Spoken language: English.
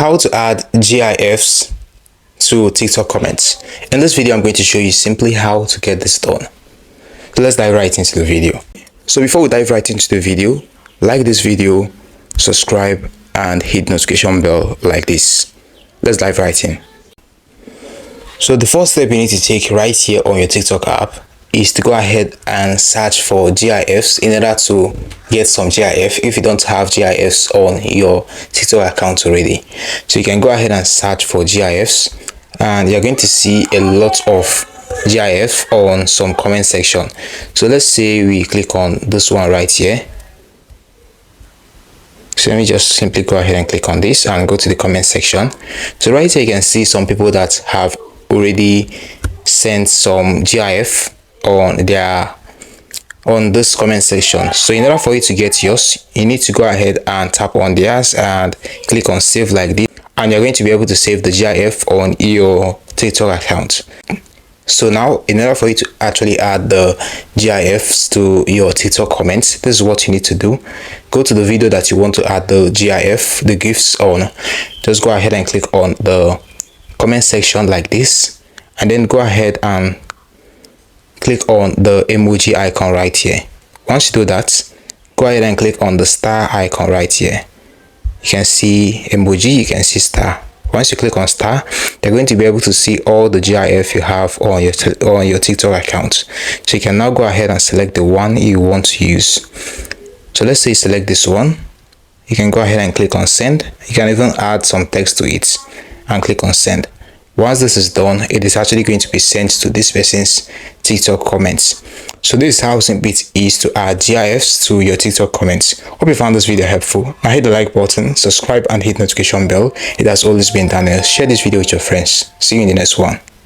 How to add GIFs to TikTok comments. In this video, I'm going to show you simply how to get this done. So let's dive right into the video. So before we dive right into the video, like this video, subscribe, and hit notification bell like this. Let's dive right in. So the first step you need to take right here on your TikTok app is to go ahead and search for GIFs in order to get some GIF if you don't have GIFs on your TikTok account already. So you can go ahead and search for GIFs and you're going to see a lot of GIF on some comment section. So let's say we click on this one right here. So let me just simply go ahead and click on this and go to the comment section. So right here you can see some people that have already sent some GIF on this comment section. So in order for you to get yours, you need to go ahead and tap on theirs and click on save like this, and you're going to be able to save the GIF on your TikTok account. So now in order for you to actually add the GIFs to your TikTok comments, this is what you need to do. Go to the video that you want to add the GIF, the GIFs on. Just go ahead and click on the comment section like this, and then go ahead and click on the emoji icon right here. Once you do that, go ahead and click on the star icon right here. You can see emoji, you can see star. Once you click on star, you're going to be able to see all the GIF you have on your TikTok account. So you can now go ahead and select the one you want to use. So let's say select this one. You can go ahead and click on send. You can even add some text to it and click on send. Once this is done, it is actually going to be sent to this person's TikTok comments. So this is how simple it is to add GIFs to your TikTok comments. Hope you found this video helpful. Now hit the like button, subscribe, and hit notification bell. It has always been Daniel. Share this video with your friends. See you in the next one.